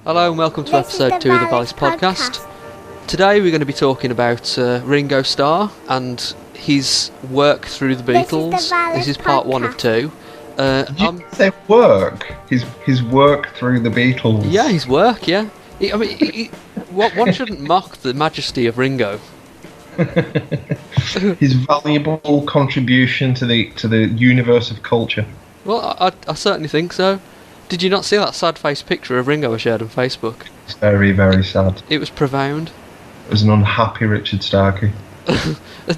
Hello and welcome to episode 2 of the VALIS podcast. Today we're going to be talking about Ringo Starr and his work through the Beatles. This is part 1 of 2. Did you say work? His work through the Beatles? Yeah, his work, yeah. One shouldn't mock the majesty of Ringo. His valuable contribution to the universe of culture. Well, I certainly think so. Did you not see that sad-faced picture of Ringo I shared on Facebook? It's very, very sad. It was profound. It was an unhappy Richard Starkey.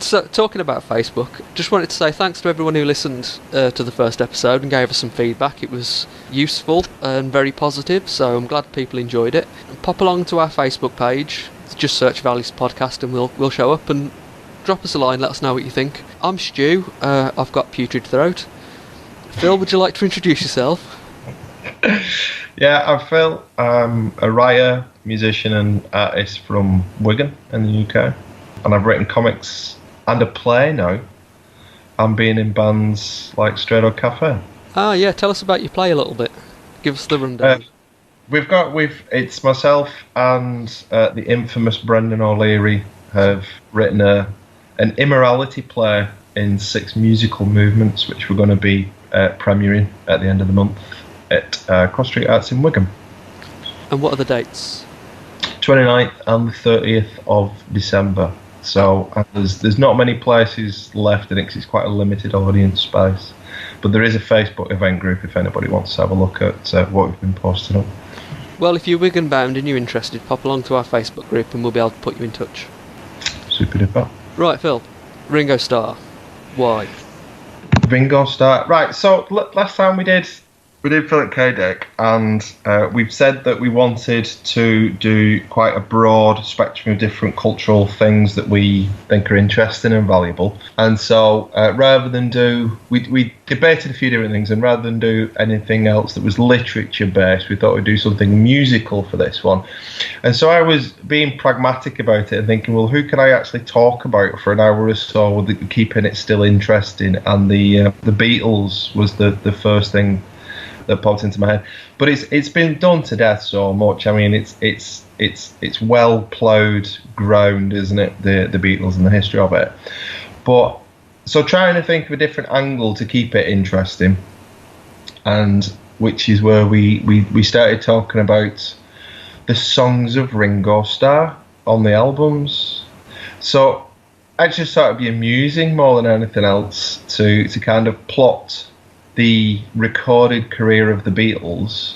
So, talking about Facebook, just wanted to say thanks to everyone who listened to the first episode and gave us some feedback. It was useful and very positive, so I'm glad people enjoyed it. Pop along to our Facebook page, just search VALIS Podcast and we'll show up, and drop us a line, let us know what you think. I'm Stu, I've got putrid throat. Phil, would you like to introduce yourself? Yeah, I'm Phil. I'm a writer, musician and artist from Wigan in the UK. And I've written comics and a play now. I'm being in bands like Straight Dog Cafe. Ah, yeah, tell us about your play a little bit. Give us the rundown. It's myself and the infamous Brendan O'Leary have written an immorality play in 6 musical movements, which we're going to be premiering at the end of the month at Cross Street Arts in Wigan. And what are the dates? 29th and the 30th of December. So there's not many places left, I think, 'cause it's quite a limited audience space. But there is a Facebook event group if anybody wants to have a look at what we've been posting up. Well, if you're Wigan bound and you're interested, pop along to our Facebook group and we'll be able to put you in touch. Super duper. Right, Phil. Ringo Starr. Why? Ringo Starr. Right, so last time we did Philip K. Dick, and we've said that we wanted to do quite a broad spectrum of different cultural things that we think are interesting and valuable. And so rather than we debated a few different things, and rather than do anything else that was literature based, we thought we'd do something musical for this one. And so I was being pragmatic about it and thinking, well, who can I actually talk about for an hour or so with keeping it still interesting? And the Beatles was the first thing that popped into my head, but it's been done to death so much. I mean, it's well ploughed ground, isn't it? The Beatles and the history of it. But so trying to think of a different angle to keep it interesting, and which is where we started talking about the songs of Ringo Starr on the albums. So I just thought it'd be amusing more than anything else to kind of plot the recorded career of the Beatles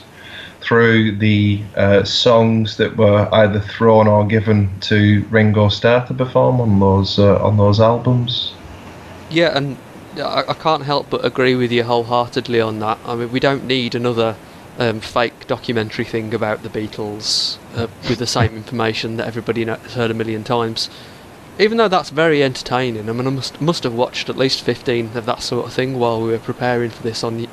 through the songs that were either thrown or given to Ringo Starr to perform on those albums. Yeah, and I can't help but agree with you wholeheartedly on that. I mean, we don't need another fake documentary thing about the Beatles with the same information that everybody has heard a million times. Even though that's very entertaining, I mean, I must have watched at least 15 of that sort of thing while we were preparing for this on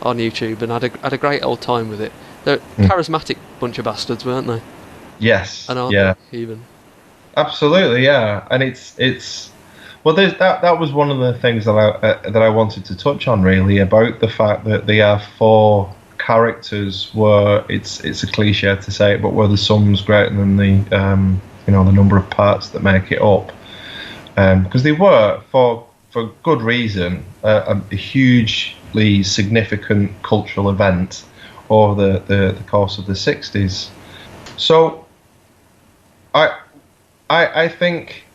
YouTube, and had a great old time with it. They're a charismatic bunch of bastards, weren't they? Yes. And yeah. Even. Absolutely, yeah. And it's well, that was one of the things that I wanted to touch on, really, about the fact that the 4 characters were, it's a cliche to say it, but were the sums greater than the the number of parts that make it up, because they were, for good reason, a hugely significant cultural event over the course of the 60s. So I think,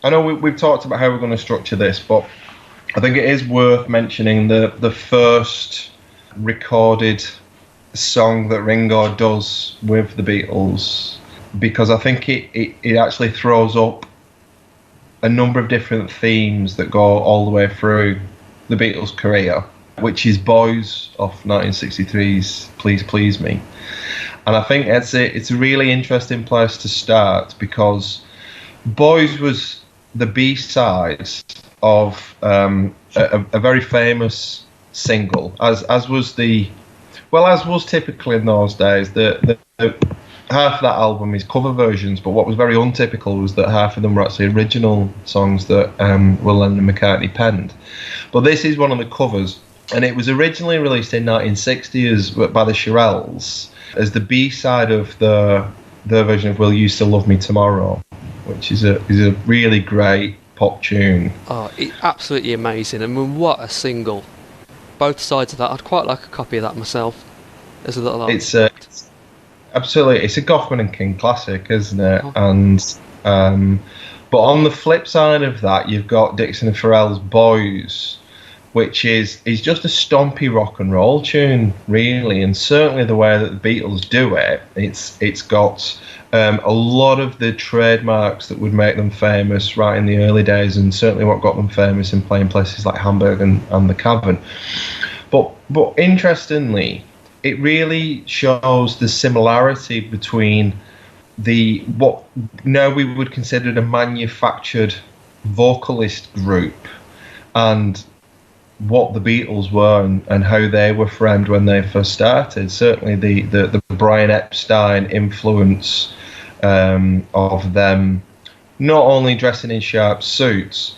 I know we've talked about how we're going to structure this, but I think it is worth mentioning the first recorded song that Ringo does with the Beatles, because I think it actually throws up a number of different themes that go all the way through the Beatles' career, which is Boys off 1963's Please Please Me. And I think it's a really interesting place to start, because Boys was the B-side of a very famous single, as was typical in those days. The half of that album is cover versions, but what was very untypical was that half of them were actually original songs that were Lennon and McCartney penned. But this is one of the covers, and it was originally released in 1960 by the Shirelles, as the B-side of their version of "Will You Still Love Me Tomorrow," which is a really great pop tune. Oh, absolutely amazing. I mean, what a single. Both sides of that. I'd quite like a copy of that myself. As a little It's absolutely, it's a Goffman and King classic, isn't it? Oh. And but on the flip side of that, you've got Dixon and Pharrell's "Boys," which is just a stompy rock and roll tune, really, and certainly the way that the Beatles do it, it's got a lot of the trademarks that would make them famous right in the early days, and certainly what got them famous in playing places like Hamburg and the Cavern. But interestingly, it really shows the similarity between what now we would consider a manufactured vocalist group and what the Beatles were and how they were framed when they first started. Certainly the Brian Epstein influence of them not only dressing in sharp suits,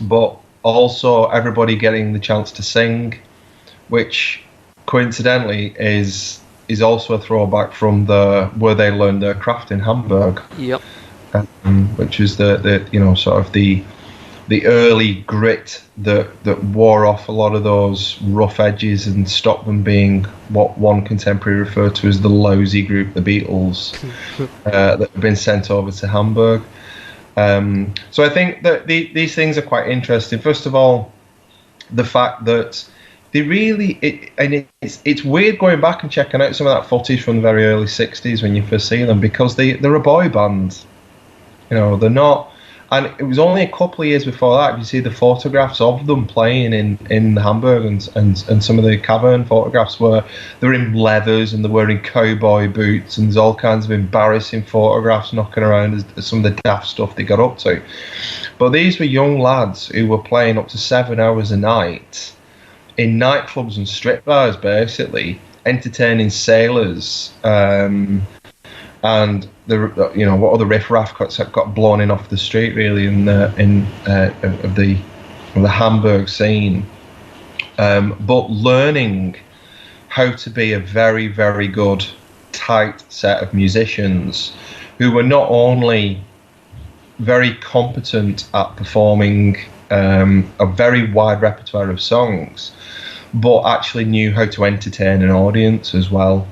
but also everybody getting the chance to sing, which coincidentally is also a throwback from where they learned their craft in Hamburg. Yep. Which is the sort of the early grit that wore off a lot of those rough edges and stopped them being what one contemporary referred to as the lousy group, the Beatles, that have been sent over to Hamburg. So I think that these things are quite interesting. First of all, the fact that they really, it's weird going back and checking out some of that footage from the very early 60s when you first see them, because they're a boy band. They're not. And it was only a couple of years before that, you see the photographs of them playing in Hamburg and some of the Cavern photographs where they're in leathers and they're wearing cowboy boots, and there's all kinds of embarrassing photographs knocking around as some of the daft stuff they got up to. But these were young lads who were playing up to 7 hours a night in nightclubs and strip bars, basically, entertaining sailors. And what other riffraff got blown in off the street, really, of the Hamburg scene, but learning how to be a very, very good, tight set of musicians who were not only very competent at performing a very wide repertoire of songs, but actually knew how to entertain an audience as well.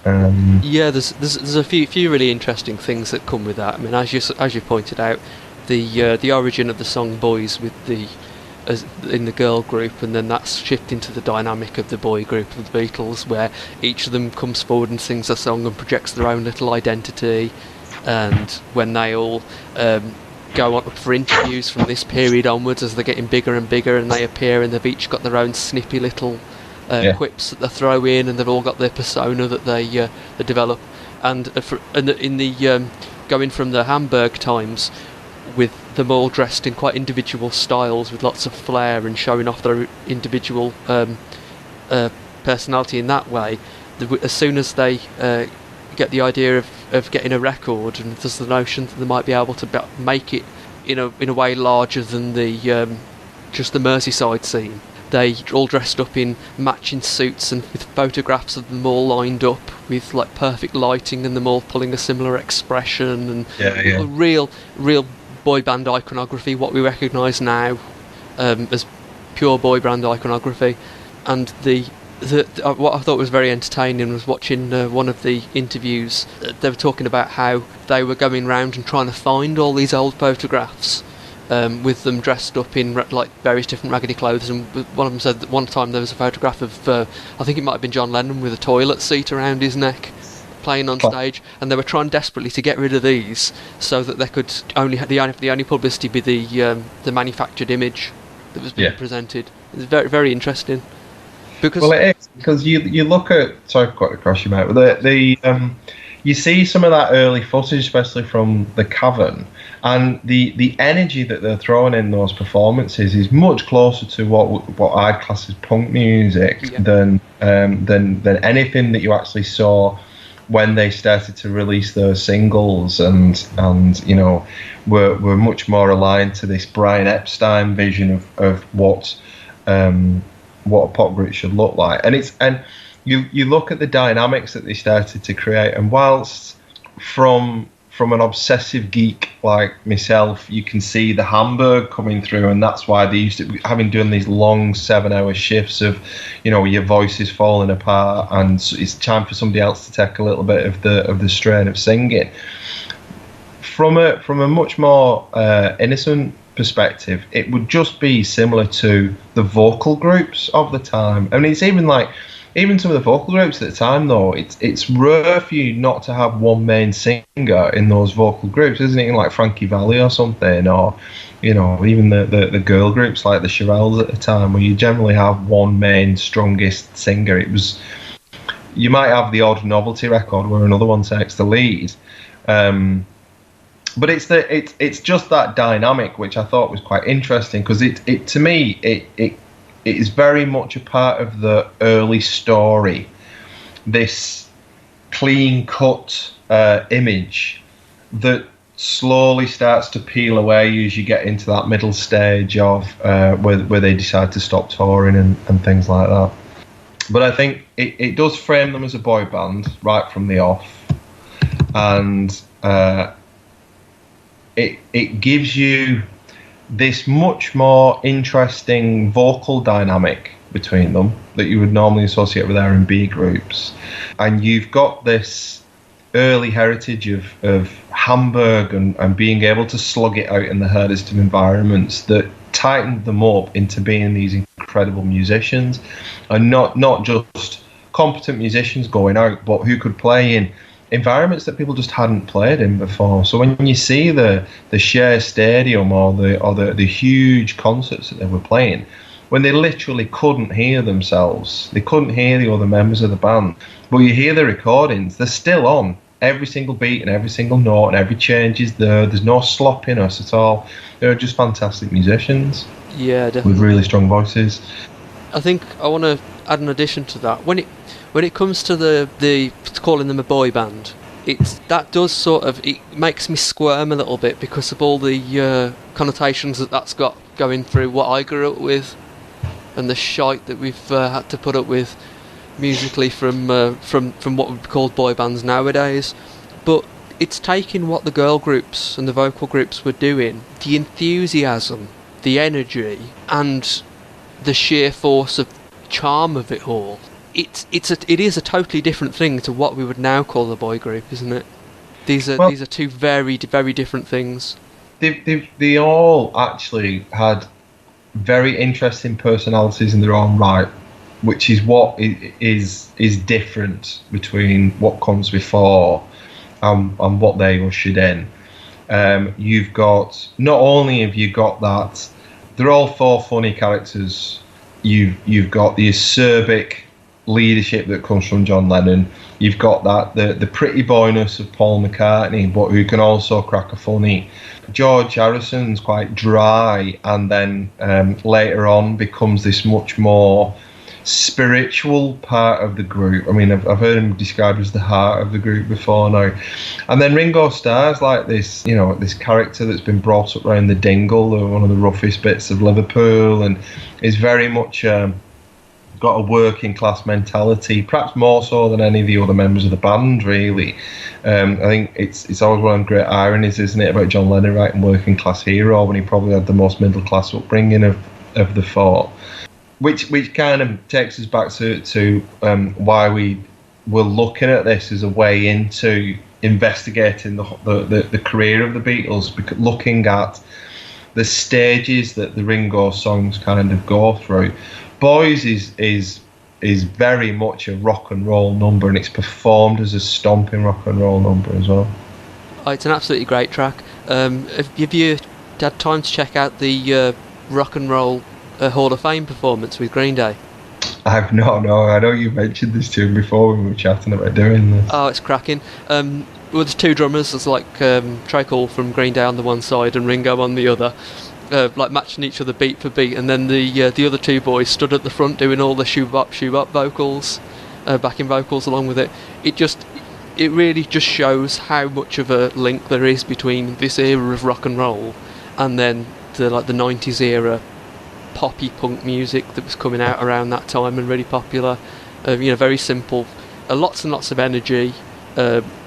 There's a few really interesting things that come with that. I mean, as you pointed out, the origin of the song "Boys" with in the girl group, and then that's shifting to the dynamic of the boy group of the Beatles, where each of them comes forward and sings a song and projects their own little identity. And when they all go on for interviews from this period onwards, as they're getting bigger and bigger, and they appear, and they've each got their own snippy little quips that they throw in, and they've all got their persona that they develop. And in the going from the Hamburg times, with them all dressed in quite individual styles with lots of flair and showing off their individual personality in that way, as soon as they get the idea of getting a record, and there's the notion that they might be able to make it in a way larger than just the Merseyside scene. They all dressed up in matching suits and with photographs of them all lined up with like perfect lighting and them all pulling a similar expression, and real boy band iconography, what we recognise now as pure boy band iconography. And what I thought was very entertaining was watching one of the interviews. They were talking about how they were going round and trying to find all these old photographs with them dressed up in like various different raggedy clothes, and one of them said that one time there was a photograph of I think it might have been John Lennon with a toilet seat around his neck playing on stage, and they were trying desperately to get rid of these so that they could only the only publicity be the manufactured image that was being presented. It was very, very interesting. Well, it is, because you look at, sorry to cut across you, mate, but you see some of that early footage, especially from the Cavern, and the energy that they're throwing in those performances is much closer to what I'd class as punk music than anything that you actually saw when they started to release those singles, and were much more aligned to this Brian Epstein vision of what a pop group should look like. And you look at the dynamics that they started to create, and whilst from an obsessive geek like myself, you can see the Hamburg coming through, and that's why they used to, having done these long 7-hour shifts of, your voice is falling apart, and it's time for somebody else to take a little bit of the strain of singing. From a much more innocent perspective, it would just be similar to the vocal groups of the time. I mean, it's even some of the vocal groups at the time, though, it's rare for you not to have one main singer in those vocal groups, isn't it? Like Frankie Valli or something, or even the girl groups like the Shirelles at the time, where you generally have one main strongest singer. You might have the odd novelty record where another one takes the lead, but it's just that dynamic which I thought was quite interesting, because it to me it is very much a part of the early story, this clean-cut image that slowly starts to peel away as you get into that middle stage of where they decide to stop touring and things like that. But I think it does frame them as a boy band right from the off, and it gives you this much more interesting vocal dynamic between them that you would normally associate with R&B groups. And you've got this early heritage of Hamburg and being able to slug it out in the hardest of environments that tightened them up into being these incredible musicians, and not just competent musicians going out, but who could play in environments that people just hadn't played in before. So when you see the Share Stadium or the huge concerts that they were playing, when they literally couldn't hear themselves, they couldn't hear the other members of the band, but you hear the recordings, they're still on. Every single beat and every single note and every change is there. There's no sloppiness at all. They're just fantastic musicians. Yeah, definitely. With really strong voices. I think I want to add an addition to that. When it comes to the calling them a boy band, that does sort of, it makes me squirm a little bit because of all the connotations that's got going through what I grew up with, and the shite that we've had to put up with musically from what would be called boy bands nowadays. But it's taking what the girl groups and the vocal groups were doing, the enthusiasm, the energy, and the sheer force of charm of it all. It is a totally different thing to what we would now call a boy group, isn't it? These are two very, very different things. They all actually had very interesting personalities in their own right, which is what is different between what comes before and what they ushered in. You've got, not only have you got that, they're all four funny characters. You've got the acerbic leadership that comes from John Lennon. You've got that the pretty boyness of Paul McCartney, but who can also crack a funny. George Harrison's quite dry, and then later on becomes this much more spiritual part of the group. I mean, I've heard him described as the heart of the group before now. And then Ringo Starr's like this, this character that's been brought up around the dingle, one of the roughest bits of Liverpool, and is very much got a working class mentality, perhaps more so than any of the other members of the band, really. I think it's always one of the great ironies, isn't it, about John Lennon writing Working Class Hero when he probably had the most middle class upbringing of the four. Which kind of takes us back to why we were looking at this as a way into investigating the career of the Beatles, because looking at the stages that the Ringo songs kind of go through. Boys is very much a rock and roll number, and it's performed as a stomping rock and roll number as well. Oh, it's an absolutely great track. Have you had time to check out the rock and roll Hall of Fame performance with Green Day? I've no. I know you mentioned this to him before when we were chatting about doing this. Oh, it's cracking. Well, there's two drummers. There's like Trey Cole from Green Day on the one side and Ringo on the other, like matching each other beat for beat. And then the other two boys stood at the front doing all the shoo bop vocals, backing vocals along with it. It really just shows how much of a link there is between this era of rock and roll and then the 90s era poppy punk music that was coming out around that time and really popular. Very simple, lots and lots of energy,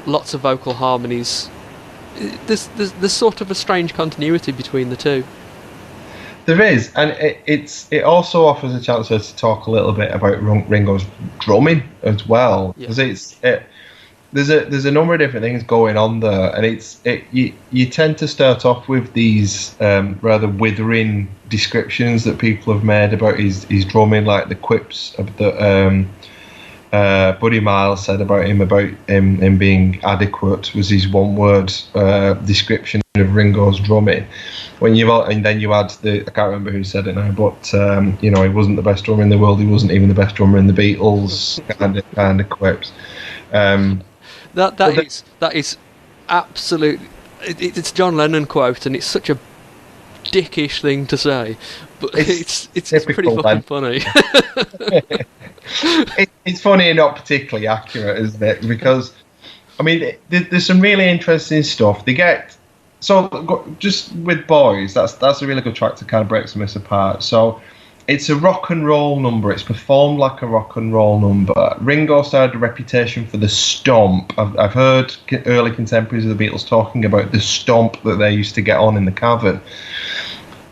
lots of vocal harmonies. There's sort of a strange continuity between the two. There is, and it also offers a chance for us to talk a little bit about Ringo's drumming as well, because there's a number of different things going on there, and you tend to start off with these rather withering descriptions that people have made about his drumming, like the quips of the Buddy Miles said about him being adequate was his one word description of Ringo's drumming. And then you add I can't remember who said it now, but he wasn't the best drummer in the world. He wasn't even the best drummer in the Beatles. kind of quips. That is absolutely. It's a John Lennon quote, and it's such a dickish thing to say, but it's pretty fucking funny. It's funny and not particularly accurate, isn't it? Because there's some really interesting stuff. They get just with Boys. That's a really good track to kind of break some of this apart. So it's a rock and roll number. It's performed like a rock and roll number. Ringo started a reputation for the stomp. I've heard early contemporaries of the Beatles talking about the stomp that they used to get on in the cavern.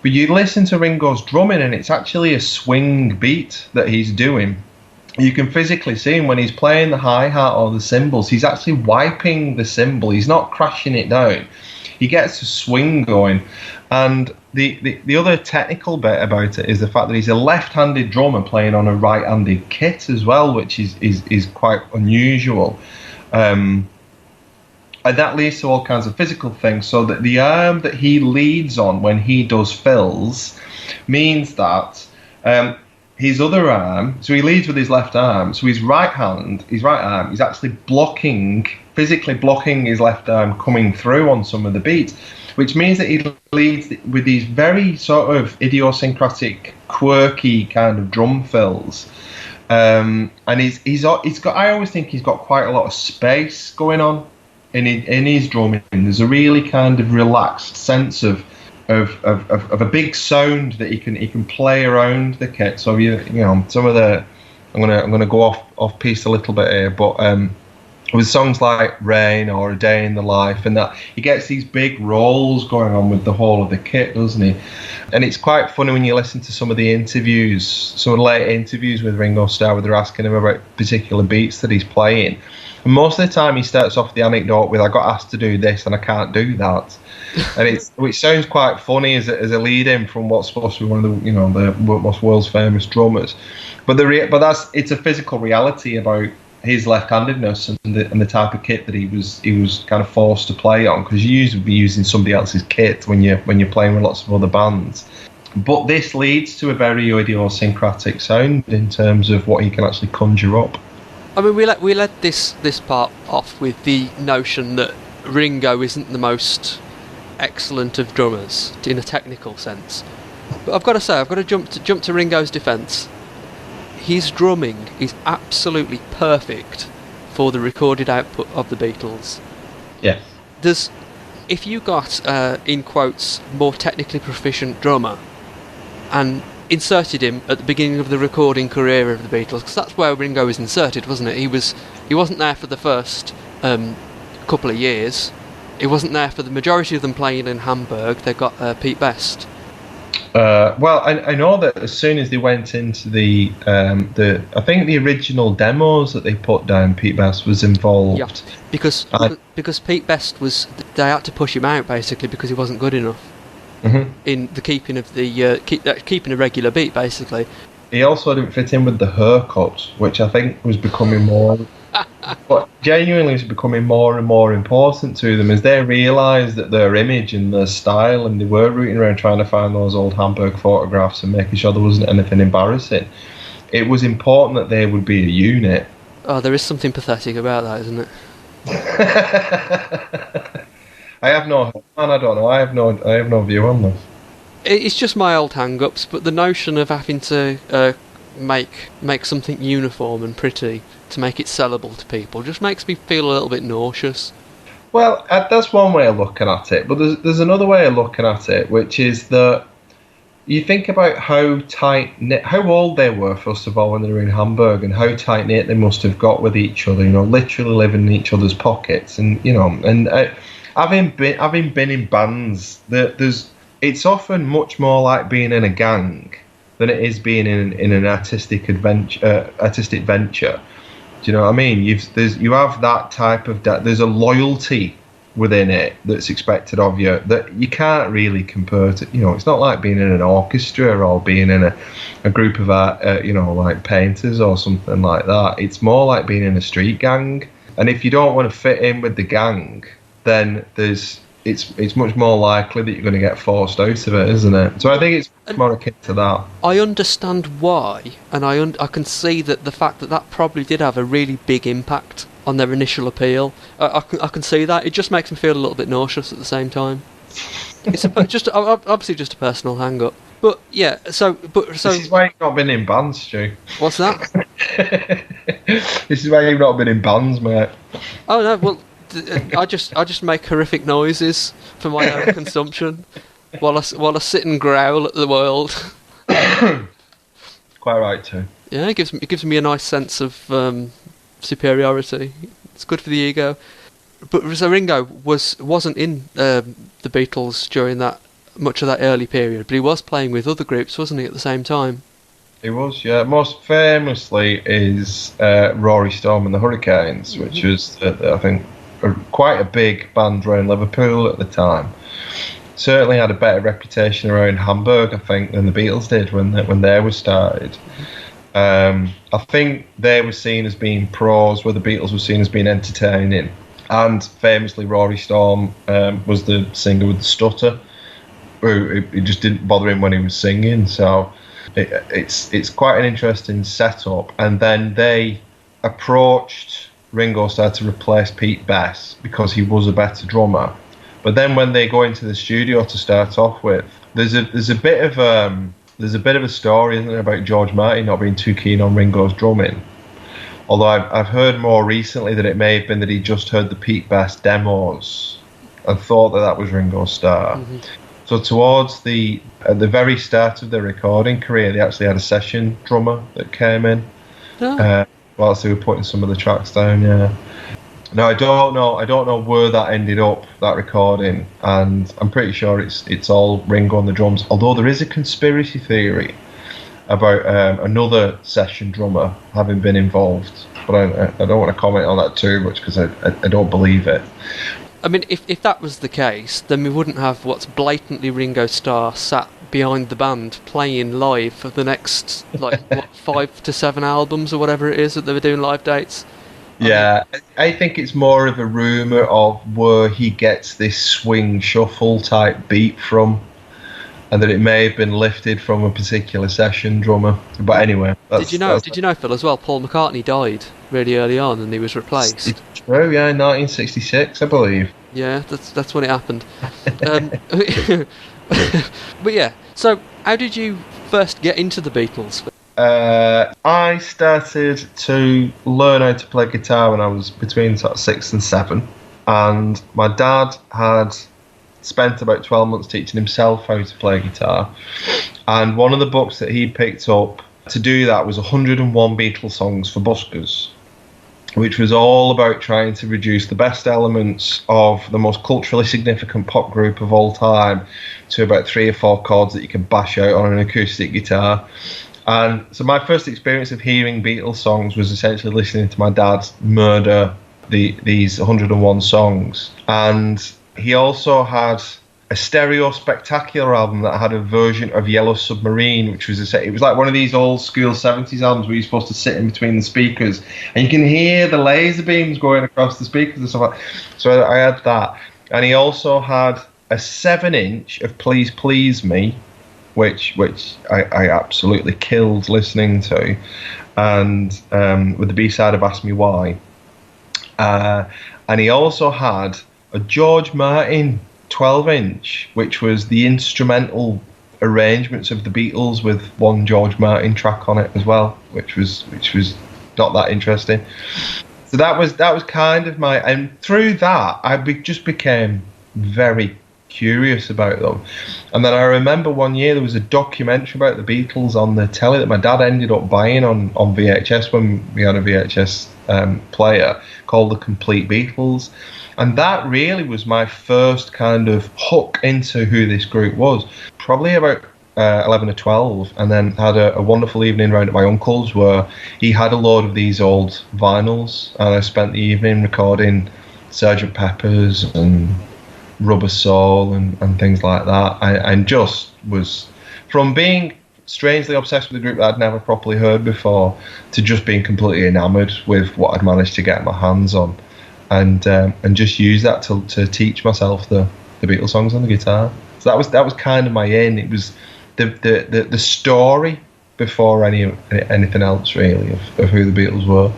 But you listen to Ringo's drumming, and it's actually a swing beat that he's doing. You can physically see him when he's playing the hi-hat or the cymbals. He's actually wiping the cymbal. He's not crashing it down. He gets a swing going. And the other technical bit about it is the fact that he's a left-handed drummer playing on a right-handed kit as well, which is quite unusual. And that leads to all kinds of physical things. So that the arm that he leads on when he does fills means that his other arm, so he leads with his left arm, so his right arm, he's actually physically blocking his left arm coming through on some of the beats, which means that he leads with these very sort of idiosyncratic, quirky kind of drum fills. And he's got, I always think he's got quite a lot of space going on in his drumming. There's a really kind of relaxed sense of a big sound that he can play around the kit. So some of the I'm gonna go off piece a little bit here, but with songs like Rain or A Day in the Life and that, he gets these big rolls going on with the whole of the kit, doesn't he? And it's quite funny when you listen to some of the interviews, some of the late interviews with Ringo Starr, where they're asking him about particular beats that he's playing. And most of the time he starts off the anecdote with, I got asked to do this and I can't do that. And which sounds quite funny as a lead-in from what's supposed to be one of the most world's famous drummers. But it's a physical reality about his left-handedness and the type of kit that he was kind of forced to play on, because you usually be using somebody else's kit when you're playing with lots of other bands. But this leads to a very idiosyncratic sound in terms of what he can actually conjure up. I mean, we let this part off with the notion that Ringo isn't the most excellent of drummers in a technical sense. But I've got to jump to Ringo's defence. His drumming is absolutely perfect for the recorded output of the Beatles. Yes. If you got, in quotes, more technically proficient drummer and inserted him at the beginning of the recording career of the Beatles, because that's where Ringo was inserted, wasn't it? He wasn't there for the first couple of years. He wasn't there for the majority of them playing in Hamburg. They got Pete Best. Well, I know that as soon as they went into the I think the original demos that they put down, Pete Best was involved. Yeah, because Pete Best they had to push him out basically because he wasn't good enough in the keeping of the keeping a regular beat basically. He also didn't fit in with the haircut, which I think was becoming more. But genuinely was becoming more and more important to them as they realised that their image and their style, and they were rooting around trying to find those old Hamburg photographs and making sure there wasn't anything embarrassing. It was important that they would be a unit. Oh, there is something pathetic about that, isn't it? I don't know. I have no view on this. It's just my old hang-ups, but the notion of having to make something uniform and pretty to make it sellable to people just makes me feel a little bit nauseous. Well, that's one way of looking at it, but there's another way of looking at it, which is that you think about how tight knit, how old they were first of all when they were in Hamburg, and how tight knit they must have got with each other. Literally living in each other's pockets, and having been in bands, it's often much more like being in a gang than it is being in an artistic venture. Do you know what I mean? You have that type of there's a loyalty within it that's expected of you that you can't really compare to. It's not like being in an orchestra or being in a group of like painters or something like that. It's more like being in a street gang, and if you don't want to fit in with the gang, then it's much more likely that you're going to get forced out of it, isn't it? So I think it's more akin to that. I understand why, and I can see that the fact that probably did have a really big impact on their initial appeal. I can see that. It just makes me feel a little bit nauseous at the same time. It's obviously just a personal hang-up. But yeah, so This is why you've not been in bands, Stu. What's that? This is why you've not been in bands, mate. Oh no, well, I just make horrific noises for my own consumption while I sit and growl at the world. Quite right too. Yeah, it gives me a nice sense of superiority. It's good for the ego. But so Ringo wasn't in the Beatles during much of that early period, but he was playing with other groups, wasn't he, at the same time? He was, yeah. Most famously is Rory Storm and the Hurricanes, which was, I think, quite a big band around Liverpool at the time. Certainly had a better reputation around Hamburg, I think, than the Beatles did when they were started. I think they were seen as being pros, where the Beatles were seen as being entertaining. And famously, Rory Storm was the singer with the stutter, who it just didn't bother him when he was singing. So it's quite an interesting setup. And then they approached Ringo Starr to replace Pete Best because he was a better drummer. But then when they go into the studio to start off with, there's a bit of a story, isn't there, about George Martin not being too keen on Ringo's drumming. Although I've heard more recently that it may have been that he just heard the Pete Best demos and thought that was Ringo Starr. Mm-hmm. So towards at the very start of their recording career, they actually had a session drummer that came in whilst they were putting some of the tracks down. Yeah. Now I don't know where that ended up, that recording, and I'm pretty sure it's all Ringo on the drums. Although there is a conspiracy theory about another session drummer having been involved, but I don't want to comment on that too much because I don't believe it. I mean, if that was the case, then we wouldn't have what's blatantly Ringo Starr sat behind the band playing live for the next 5 to 7 albums or whatever it is that they were doing live dates. Yeah, I think it's more of a rumour of where he gets this swing shuffle type beat from, and that it may have been lifted from a particular session drummer. But anyway, did you know, Phil, as well? Paul McCartney died really early on, and he was replaced. It's true, yeah, 1966, I believe. Yeah, that's when it happened. But yeah, so how did you first get into the Beatles? I started to learn how to play guitar when I was between sort of 6 and 7, and my dad had spent about 12 months teaching himself how to play guitar, and one of the books that he picked up to do that was 101 Beatles songs for buskers, which was all about trying to reduce the best elements of the most culturally significant pop group of all time to about 3 or 4 chords that you can bash out on an acoustic guitar. And so my first experience of hearing Beatles songs was essentially listening to my dad murder these 101 songs. And he also had a stereo spectacular album that had a version of Yellow Submarine, which was it was like one of these old school 70s albums where you're supposed to sit in between the speakers and you can hear the laser beams going across the speakers and stuff like that. So I had that. And he also had a 7-inch of Please Please Me, which I absolutely killed listening to, and with the B-side of Ask Me Why. And he also had a George Martin 12-inch, which was the instrumental arrangements of the Beatles with one George Martin track on it as well, which was not that interesting. So that was kind of and through that I just became very curious about them. And then I remember one year there was a documentary about the Beatles on the telly that my dad ended up buying on VHS when we had a VHS player, called The Complete Beatles. And that really was my first kind of hook into who this group was. Probably about 11 or 12, and then had a wonderful evening round at my uncle's where he had a load of these old vinyls, and I spent the evening recording Sgt. Pepper's and Rubber Soul and things like that. And just was, from being strangely obsessed with a group that I'd never properly heard before to just being completely enamoured with what I'd managed to get my hands on, and just use that to teach myself the Beatles songs on the guitar. So that was kind of my in. It was the story before anything else really of who the Beatles were.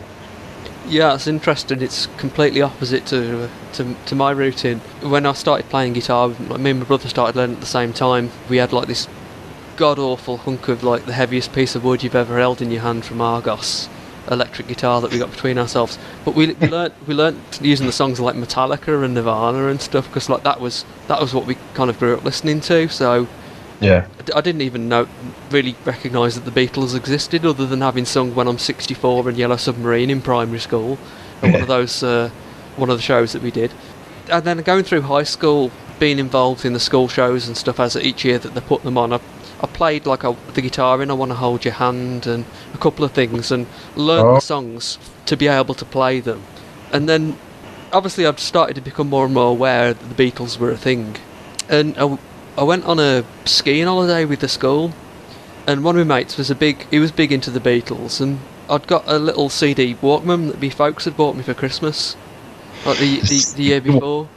Yeah, it's interesting. It's completely opposite to my routine. When I started playing guitar, like, me and my brother started learning at the same time. We had like this god awful hunk of like the heaviest piece of wood you've ever held in your hand from Argos electric guitar that we got between ourselves. But we learnt using the songs like Metallica and Nirvana and stuff, because like that was what we kind of grew up listening to. So yeah, I didn't even really recognise that the Beatles existed, other than having sung When I'm 64 and Yellow Submarine in primary school, and one of the shows that we did. And then going through high school, being involved in the school shows and stuff, as each year that they put them on, I played like the guitar in I Want to Hold Your Hand and a couple of things, and learned the songs to be able to play them. And then obviously I've started to become more and more aware that the Beatles were a thing. And I went on a skiing holiday with the school, and one of my mates was big into the Beatles, and I'd got a little CD Walkman that my folks had bought me for Christmas, like the year before,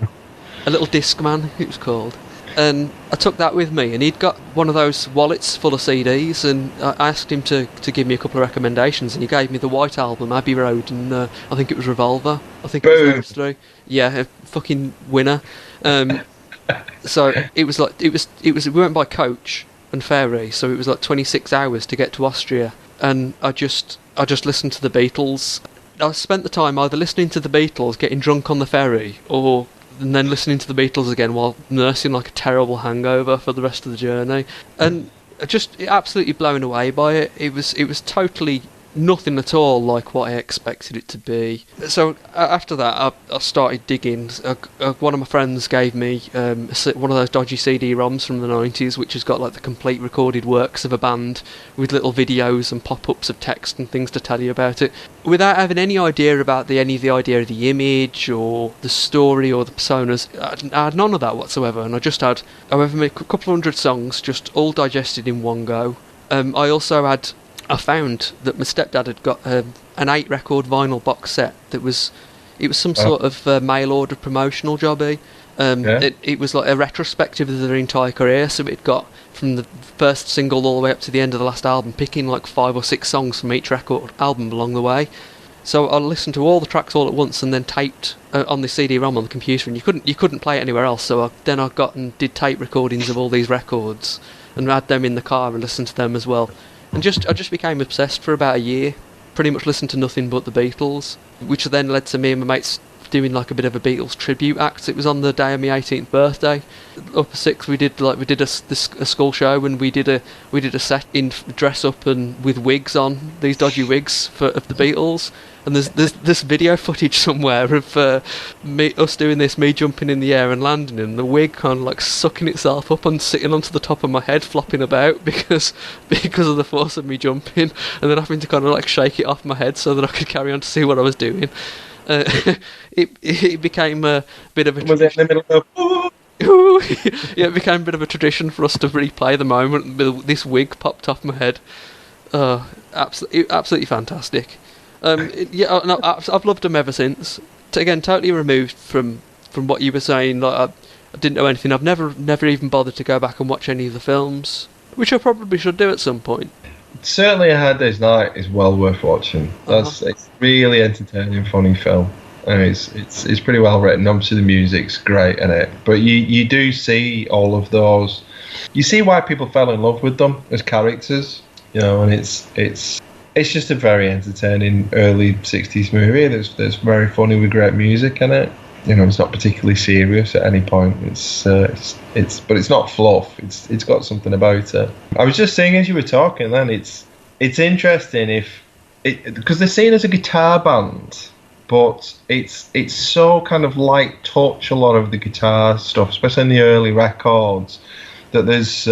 a little Discman it was called, and I took that with me, and he'd got one of those wallets full of CDs, and I asked him to give me a couple of recommendations, and he gave me the White Album, Abbey Road, and I think it was Revolver. I think it was those three. Yeah, a fucking winner. So it was we went by coach and ferry, so it was like 26 hours to get to Austria, and I just listened to the Beatles. I spent the time either listening to the Beatles, getting drunk on the ferry, and then listening to the Beatles again while nursing like a terrible hangover for the rest of the journey, and just absolutely blown away by it. It was totally nothing at all like what I expected it to be. So after that I started digging. One of my friends gave me one of those dodgy CD-ROMs from the 90s, which has got like the complete recorded works of a band with little videos and pop-ups of text and things to tell you about it, without having any idea about any of the idea of the image or the story or the personas. I had none of that whatsoever, and I just had however many, a couple of hundred songs just all digested in one go. I found that my stepdad had got an 8-record vinyl box set it was some sort of mail order promotional jobby. It was like a retrospective of their entire career, so it got from the first single all the way up to the end of the last album, picking like 5 or 6 songs from each record album along the way. So I listened to all the tracks all at once, and then taped on the CD-ROM on the computer, and you couldn't play it anywhere else. So I got and did tape recordings of all these records and had them in the car and listened to them as well. And I just became obsessed for about a year. Pretty much listened to nothing but the Beatles, which then led to me and my mates doing like a bit of a Beatles tribute act. It was on the day of my 18th birthday. Upper Six, we did a school show, and we did a set in dress up and with wigs on, these dodgy wigs of the Beatles. And there's this video footage somewhere of us doing this, me jumping in the air and landing, and the wig kind of like sucking itself up and sitting onto the top of my head, flopping about because of the force of me jumping, and then having to kind of like shake it off my head so that I could carry on to see what I was doing. It became a bit of a tradition. Was it in the middle of yeah, it became a bit of a tradition for us to replay the moment this wig popped off my head. Absolutely fantastic. I've loved them ever since. Again, totally removed from what you were saying. Like I didn't know anything. I've never even bothered to go back and watch any of the films, which I probably should do at some point. Certainly, A Hard Day's Night is well worth watching. It's really entertaining, funny film. I mean, it's pretty well written. Obviously, the music's great in it, but you do see all of those. You see why people fell in love with them as characters, and it's just a very entertaining early 60s movie that's very funny with great music in it. it's not particularly serious at any point. But it's not fluff. It's got something about it. I was just saying as you were talking, then it's interesting because they're seen as a guitar band, but it's so kind of light touch, a lot of the guitar stuff, especially in the early records, that there's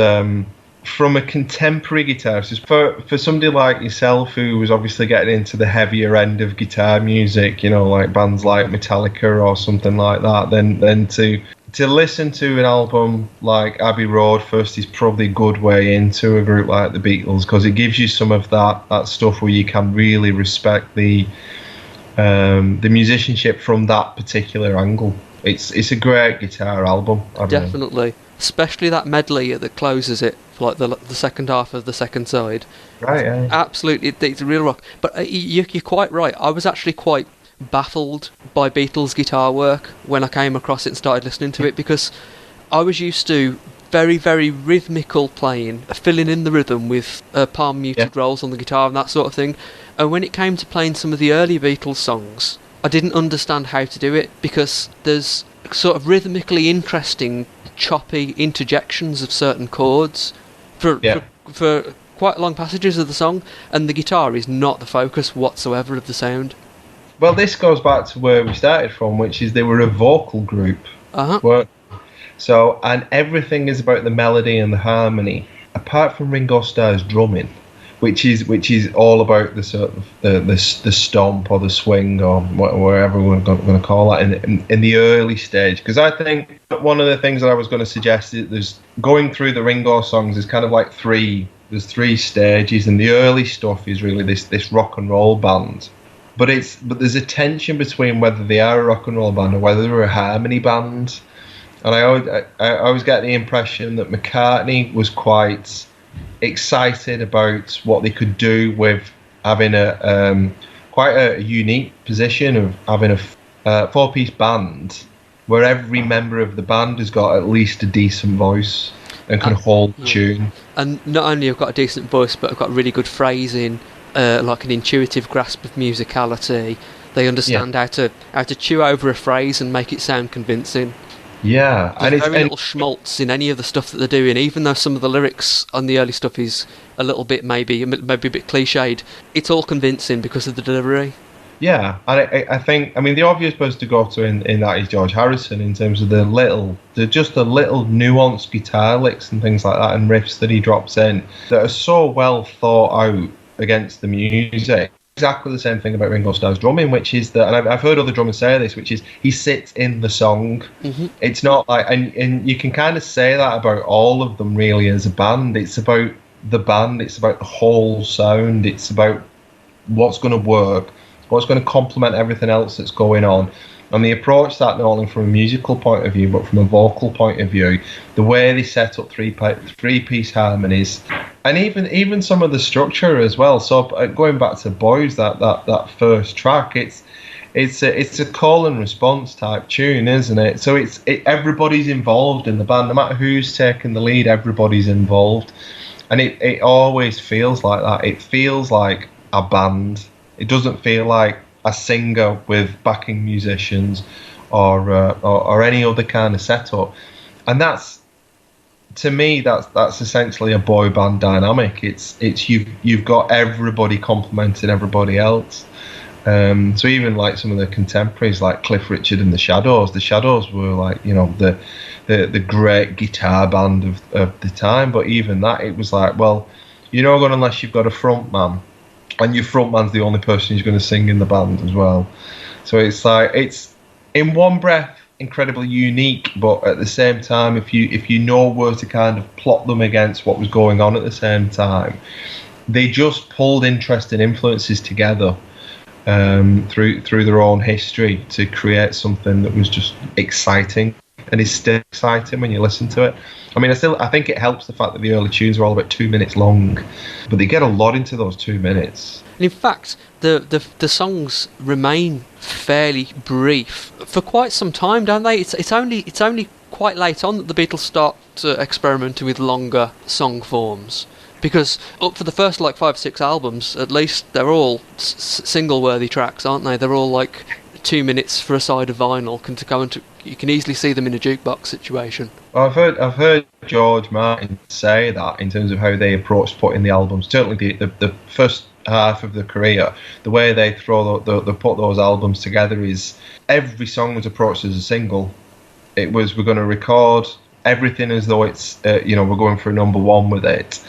from a contemporary guitarist, for somebody like yourself who was obviously getting into the heavier end of guitar music, like bands like Metallica or something like that, then to listen to an album like Abbey Road first is probably a good way into a group like the Beatles, because it gives you some of that stuff where you can really respect the musicianship from that particular angle. It's a great guitar album. Definitely. Especially that medley that closes it, for like the second half of the second side. Right, yeah. Absolutely, it's real rock. But you're quite right. I was actually quite baffled by Beatles guitar work when I came across it and started listening to it, because I was used to very, very rhythmical playing, filling in the rhythm with palm muted rolls on the guitar and that sort of thing. And when it came to playing some of the early Beatles songs, I didn't understand how to do it, because there's sort of rhythmically interesting, choppy interjections of certain chords for quite long passages of the song, and the guitar is not the focus whatsoever of the sound. Well, this goes back to where we started from, which is they were a vocal group. So, and everything is about the melody and the harmony, apart from Ringo Starr's drumming, which is all about the sort of the stomp or the swing or whatever we're going to call that in the early stage. Because I think one of the things that I was going to suggest is there's going through the Ringo songs is kind of like there's three stages, and the early stuff is really this rock and roll band. But there's a tension between whether they are a rock and roll band or whether they're a harmony band. And I always get the impression that McCartney was quite excited about what they could do with having quite a unique position of having a four-piece band where every member of the band has got at least a decent voice and can hold tune. And not only have got a decent voice, but have got really good phrasing, like an intuitive grasp of musicality. They understand how to chew over a phrase and make it sound convincing. Yeah, and it's very little schmaltz in any of the stuff that they're doing, even though some of the lyrics on the early stuff is a little bit maybe a bit cliched. It's all convincing because of the delivery. Yeah, and I think, the obvious person to go to in that is George Harrison, in terms of the little nuanced guitar licks and things like that, and riffs that he drops in that are so well thought out against the music. Exactly the same thing about Ringo Starr's drumming, which is that, and I've heard other drummers say this, which is he sits in the song. Mm-hmm. It's not like, and you can kind of say that about all of them really as a band. It's about the band, it's about the whole sound, it's about what's going to work, what's going to complement everything else that's going on. And they approach that not only from a musical point of view, but from a vocal point of view, the way they set up three-piece harmonies, and even some of the structure as well. So going back to Boys, that first track, it's a call and response type tune, isn't it? So everybody's involved in the band, no matter who's taking the lead, everybody's involved, and it always feels like that. It feels like a band. It doesn't feel like a singer with backing musicians or any other kind of setup. And that's, to me, that's essentially a boy band dynamic. It's you've got everybody complimenting everybody else. So even like some of the contemporaries like Cliff Richard and the Shadows were like, the great guitar band of the time. But even that, it was like, well, you're not going unless you've got a front man. And your frontman's the only person who's going to sing in the band as well. So it's like, it's in one breath incredibly unique, but at the same time, if you know where to kind of plot them against what was going on at the same time, they just pulled interesting influences together through their own history to create something that was just exciting, and is still exciting when you listen to it. I think it helps the fact that the early tunes are all about 2 minutes long, but they get a lot into those 2 minutes. And in fact, the songs remain fairly brief for quite some time, don't they? It's only quite late on that the Beatles start experimenting with longer song forms, because up for the first 5 or 6 albums, at least, they're all single-worthy tracks, aren't they? They're all 10 2 minutes for a side of vinyl can to go into. You can easily see them in a jukebox situation. Well, I've heard George Martin say that in terms of how they approach putting the albums. Certainly the first half of the career, the way they put those albums together is every song was approached as a single. It was, we're going to record everything as though it's we're going for a number one with it,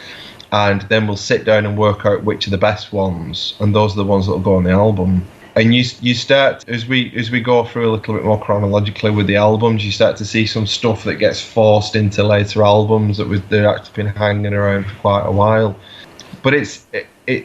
and then we'll sit down and work out which are the best ones, and those are the ones that will go on the album. And you start, as we go through a little bit more chronologically with the albums, you start to see some stuff that gets forced into later albums they've actually been hanging around for quite a while. But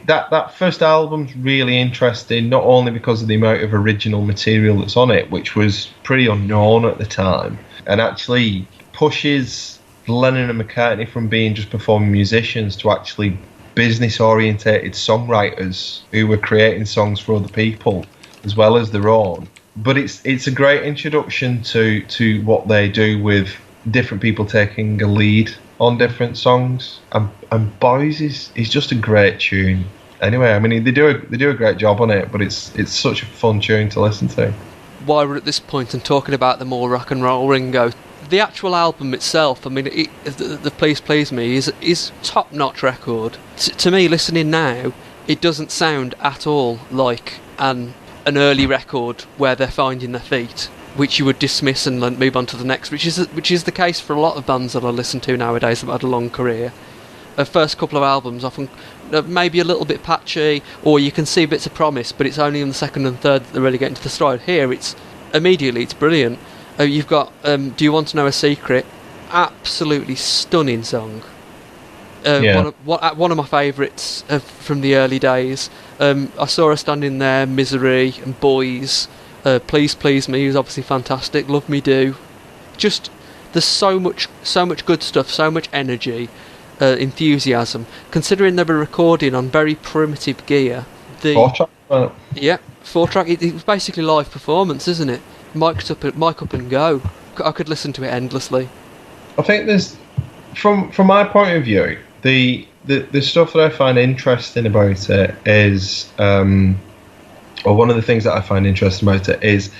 that first album's really interesting, not only because of the amount of original material that's on it, which was pretty unknown at the time, and actually pushes Lennon and McCartney from being just performing musicians to actually business-orientated songwriters who were creating songs for other people as well as their own. But it's a great introduction to what they do with different people taking a lead on different songs. And Boys is just a great tune. Anyway, I mean, they do a great job on it, but it's such a fun tune to listen to. While we're at this point and talking about the more rock and roll Ringo, the actual album itself, I mean, the Please Please Me is top-notch record. To me, listening now, it doesn't sound at all like an early record where they're finding their feet, which you would dismiss and move on to the next, which is the case for a lot of bands that I listen to nowadays that have had a long career. The first couple of albums often maybe a little bit patchy, or you can see bits of promise, but it's only in the second and third that they're really getting to the stride. Here, it's brilliant. You've got Do You Want to Know a Secret? Absolutely stunning song. One of my favourites from the early days. I Saw Her Standing There, Misery, and Boys. Please Please Me is obviously fantastic. Love Me Do. Just, there's so much good stuff, so much energy, enthusiasm. Considering they were recording on very primitive gear. 4-track. Yeah, 4-track. It was basically live performance, isn't it? Mic up and go. I could listen to it endlessly. I think there's, from my point of view, the stuff that I find interesting about it is, or one of the things that I find interesting about it is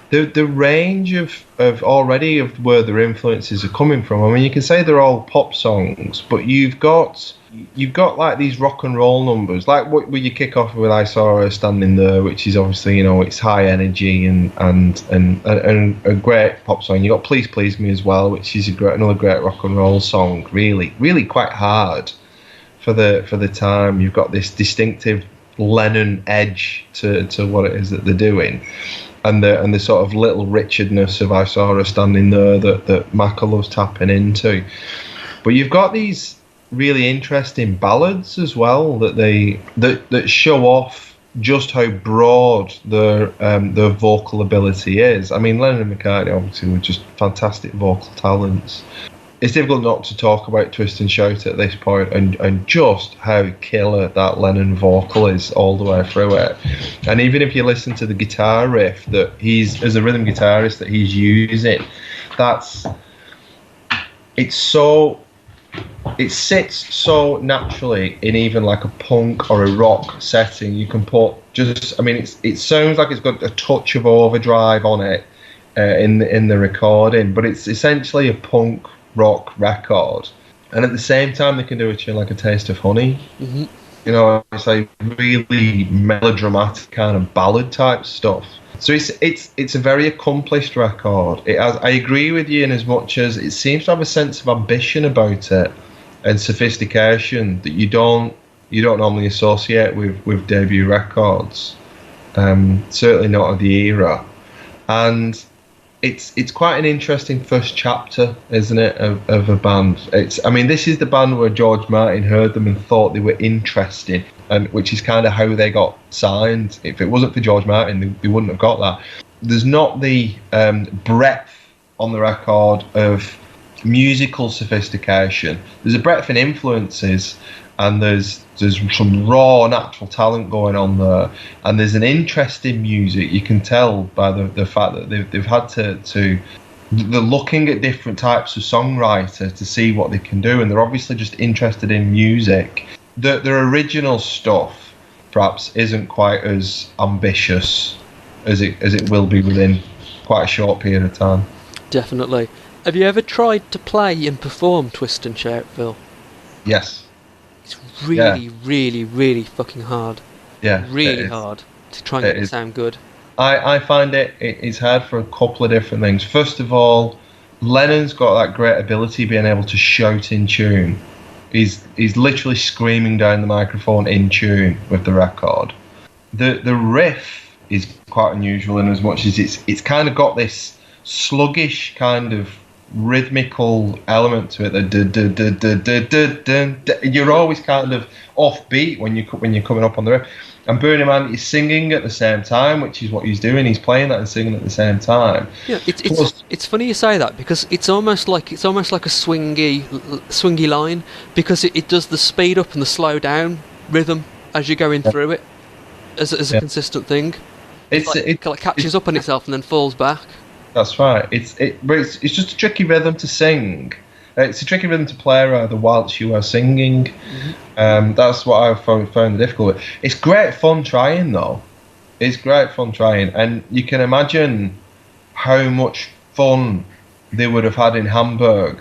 the range of where their influences are coming from. I mean, you can say they're all pop songs, but you've got like these rock and roll numbers, like what you kick off with I Saw Her Standing There, which is obviously, it's high energy and a great pop song. You got Please Please Me as well, which is another great rock and roll song, really quite hard for the time. You've got this distinctive Lennon edge to what it is that they're doing. And the sort of Little Richardness of I Saw Her Standing There that Macca loves tapping into. But you've got these really interesting ballads as well that show off just how broad their vocal ability is. I mean, Lennon and McCartney obviously were just fantastic vocal talents. It's difficult not to talk about Twist and Shout at this point, and just how killer that Lennon vocal is all the way through it. And even if you listen to the guitar riff that he's, as a rhythm guitarist, that he's using, it sits so naturally in even like a punk or a rock setting. You can put it sounds like it's got a touch of overdrive on it in the recording, but it's essentially a punk rock record, and at the same time they can do a tune like A Taste of Honey. Mm-hmm. It's like really melodramatic kind of ballad type stuff. So it's a very accomplished record. It has, I agree with you in as much as it seems to have a sense of ambition about it and sophistication that you don't normally associate with debut records. Certainly not of the era. And it's quite an interesting first chapter, isn't it, of a band. This is the band where George Martin heard them and thought they were interesting, and which is kind of how they got signed. If it wasn't for George Martin, they wouldn't have got that. There's not the breadth on the record of musical sophistication. There's a breadth in influences, and there's some raw natural talent going on there, and there's an interest in music. You can tell by the fact that they've had to they're looking at different types of songwriter to see what they can do, and they're obviously just interested in music. Their original stuff perhaps isn't quite as ambitious as it will be within quite a short period of time. Definitely. Have you ever tried to play and perform Twist and Shout, Phil? Yes. It's really, really, really fucking hard. Yeah. Really hard to try and get it to sound good. I find it's hard for a couple of different things. First of all, Lennon's got that great ability being able to shout in tune. He's literally screaming down the microphone in tune with the record. The riff is quite unusual in as much as it's kind of got this sluggish kind of rhythmical element to it. You're always kind of offbeat when you're coming up on the riff. And bearing in mind, he's singing at the same time, which is what he's doing. He's playing that and singing at the same time. Yeah, it's funny you say that, because it's almost like a swingy line, because it does the speed up and the slow down rhythm as you're going through it as a consistent thing. It catches up on itself and then falls back. That's right. It's just a tricky rhythm to sing. It's a tricky rhythm to play rather whilst you are singing. Mm-hmm. That's what I've found difficult. It's great fun trying, though. It's great fun trying, and you can imagine how much fun they would have had in Hamburg,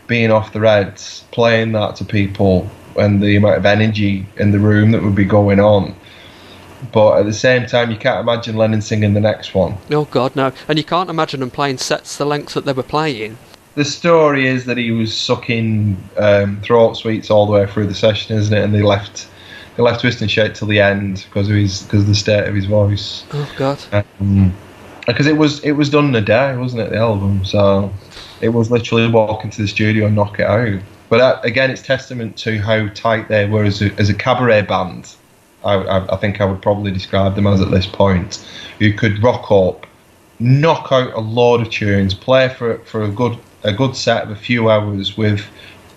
being off the Reds, playing that to people, and the amount of energy in the room that would be going on. But at the same time, you can't imagine Lennon singing the next one. Oh God, no! And you can't imagine them playing sets the length that they were playing. The story is that he was sucking throat sweets all the way through the session, isn't it? And they left Twist and Shout till the end because of the state of his voice. Oh God! Because it was done in a day, wasn't it? The album, so it was literally walk into the studio and knock it out. But again, it's testament to how tight they were as a cabaret band. I think I would probably describe them as at this point. You could rock up, knock out a load of tunes, play for a good set of a few hours with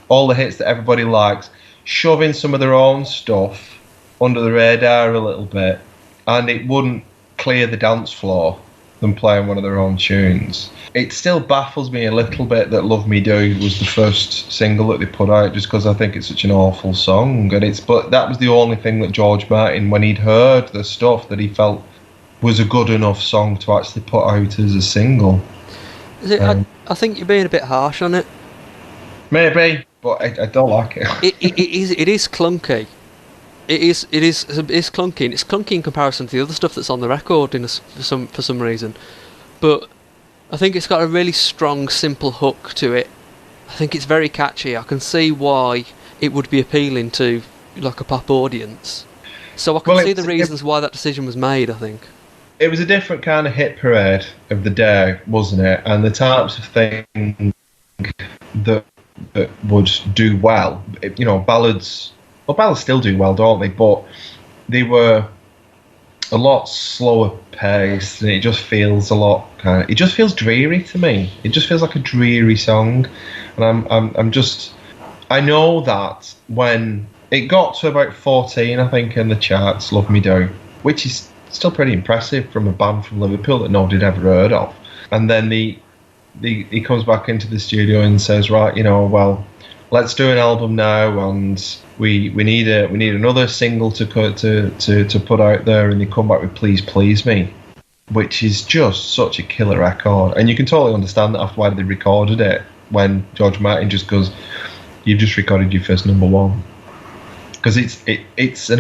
all the hits that everybody likes, shove in some of their own stuff under the radar a little bit, and it wouldn't clear the dance floor than playing one of their own tunes. It still baffles me a little bit that Love Me Do was the first single that they put out, just because I think it's such an awful song, but that was the only thing that George Martin, when he'd heard the stuff, that he felt was a good enough song to actually put out as a single. I think you're being a bit harsh on it. Maybe, but I don't like it. It is clunky. It is clunky, and it's clunky in comparison to the other stuff that's on the record for some reason. But I think it's got a really strong, simple hook to it. I think it's very catchy. I can see why it would be appealing to like a pop audience. So I can see the reasons why that decision was made, I think. It was a different kind of hit parade of the day, wasn't it? And the types of things that would do well, ballads still do well, don't they? But they were a lot slower paced, and it just feels it just feels dreary to me. It just feels like a dreary song, and I know that when it got to about 14, I think, in the charts, Love Me Do, which is still pretty impressive from a band from Liverpool that nobody'd ever heard of. And then he comes back into the studio and says, right, well, let's do an album now, and we need another single to put out there. And they come back with Please Please Me, which is just such a killer record. And you can totally understand that after why they recorded it, when George Martin just goes, you've just recorded your first number one. Because it's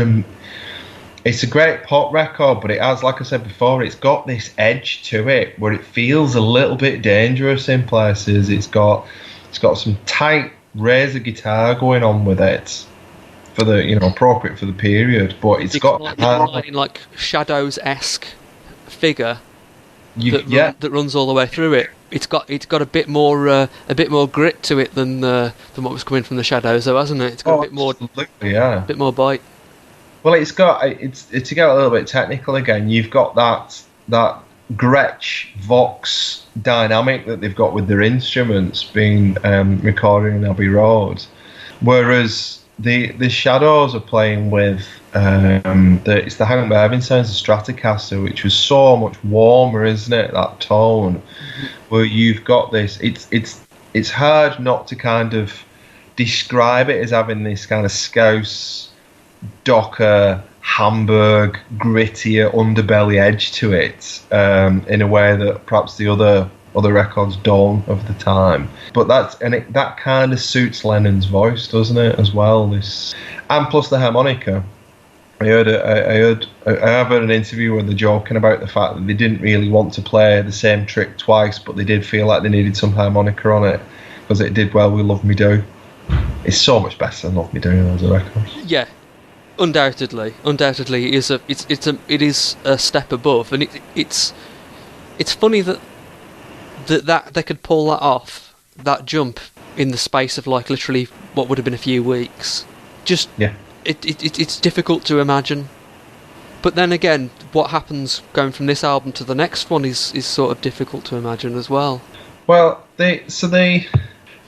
a great pop record, but it has, like I said before, it's got this edge to it where it feels a little bit dangerous in places. It's got some tight razor guitar going on with it for the appropriate for the period, but it's got like Shadows-esque figure that runs all the way through it. It's got a bit more grit to it than what was coming from the Shadows, though, hasn't it? It's got a bit more, a bit more bite. Well, it's to get a little bit technical again. You've got that Gretsch Vox dynamic that they've got with their instruments being recorded in Abbey Road, whereas the Shadows are playing with it's the Hank Mervyn sounds, the Stratocaster, which was so much warmer, isn't it? That tone, where you've got this. It's hard not to kind of describe it as having this kind of Scouse, Docker, Hamburg, grittier underbelly edge to it, in a way that perhaps the other records don't of the time. But that kind of suits Lennon's voice, doesn't it, as well? And plus the harmonica. I have heard an interview where they're joking about the fact that they didn't really want to play the same trick twice, but they did feel like they needed some harmonica on it because it did well with Love Me Do. It's so much better than Love Me Do as a record. Yeah, undoubtedly, it is a step above, and it's funny that they could pull that off, that jump, in the space of like literally what would have been a few weeks. Just yeah. It's difficult to imagine. But then again, what happens going from this album to the next one is sort of difficult to imagine as well. Well, the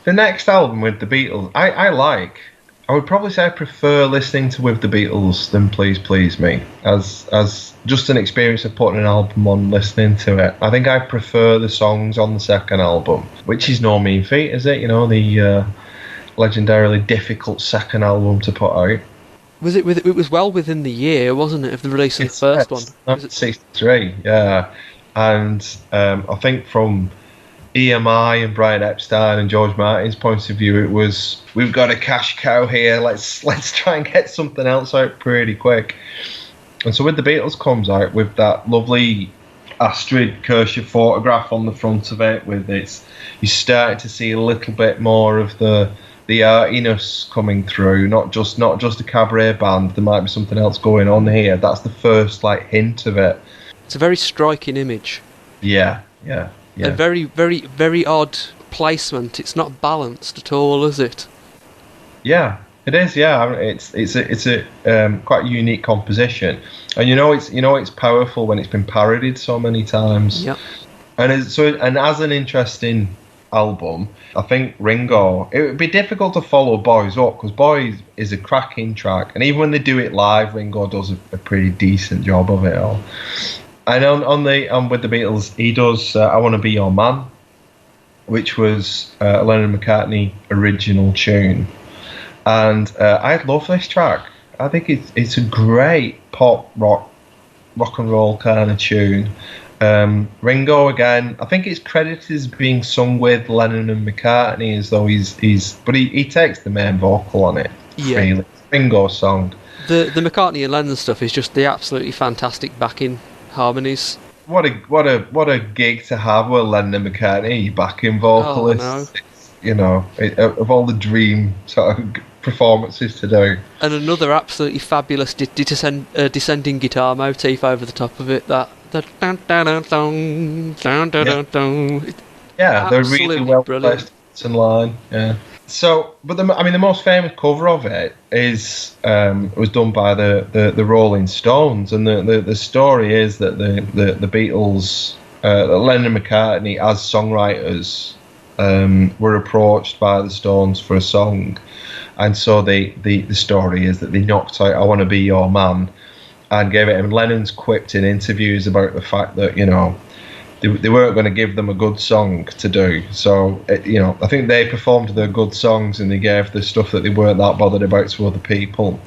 next album with the Beatles, I would probably say I prefer listening to With the Beatles than Please Please Me, as just an experience of putting an album on, listening to it. I think I prefer the songs on the second album, which is no mean feat, is it? You know, the legendarily difficult second album to put out. It was well within the year, wasn't it, of the release of the first one? 1963, yeah. And I think from EMI and Brian Epstein and George Martin's point of view, it was, we've got a cash cow here, let's try and get something else out pretty quick. And so With the Beatles comes out with that lovely Astrid Kirchhoff photograph on the front of it, with its, you starting to see a little bit more of the artiness coming through, not just a cabaret band. There might be something else going on here. That's the first like hint of it. It's a very striking image. Yeah. A very, very, very odd placement. It's not balanced at all, is it? Yeah, it is. Yeah, it's a quite unique composition, and it's powerful when it's been parodied so many times. Yep. And as an interesting album, I think Ringo, it would be difficult to follow Boys Up, because Boys is a cracking track, and even when they do it live, Ringo does a pretty decent job of it all. And on With the Beatles, he does I Want to Be Your Man, which was a Lennon McCartney original tune, and I love this track. I think it's a great pop rock and roll kind of tune. Ringo again, I think it's credited as being sung with Lennon and McCartney, as though but he takes the main vocal on it. Yeah, really. Ringo's song. The McCartney and Lennon stuff is just the absolutely fantastic backing harmonies. What a gig to have with Lennon and McCartney backing vocalists. Of all the dream sort of performances to do. And another absolutely fabulous descending guitar motif over the top of it. Yeah, they're really well placed in line. Yeah. So, but the most famous cover of it was done by the Rolling Stones, and the story is that the Beatles, Lennon and McCartney as songwriters, were approached by the Stones for a song, and so the story is that they knocked out I Want to Be Your Man and gave it him. Lennon's quipped in interviews about the fact that they weren't going to give them a good song to do. So, I think they performed their good songs and they gave the stuff that they weren't that bothered about to other people,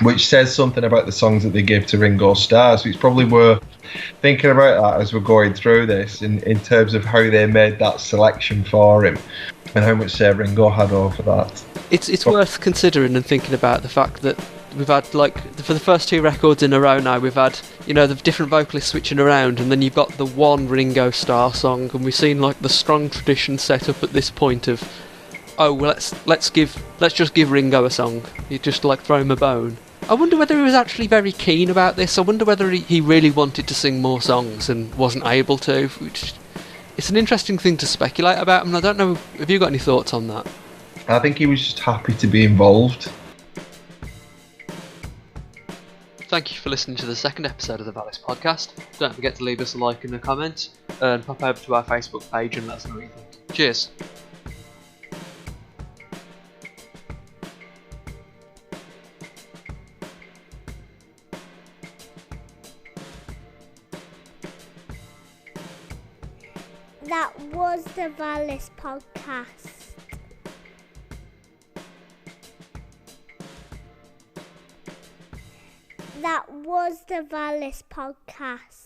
which says something about the songs that they give to Ringo Starr. So it's probably worth thinking about that as we're going through this in terms of how they made that selection for him and how much say Ringo had over that. It's worth considering and thinking about the fact that we've had, for the first two records in a row now, we've had, the different vocalists switching around, and then you've got the one Ringo Starr song, and we've seen, the strong tradition set up at this point of, let's just give Ringo a song. You just, throw him a bone. I wonder whether he was actually very keen about this. I wonder whether he really wanted to sing more songs and wasn't able to. It's an interesting thing to speculate about, and I don't know, have you got any thoughts on that? I think he was just happy to be involved. Thank you for listening to the second episode of the VALIS podcast. Don't forget to leave us a like and a comment, and pop over to our Facebook page and let us know what you think. Cheers. That was the VALIS podcast. That was the VALIS podcast.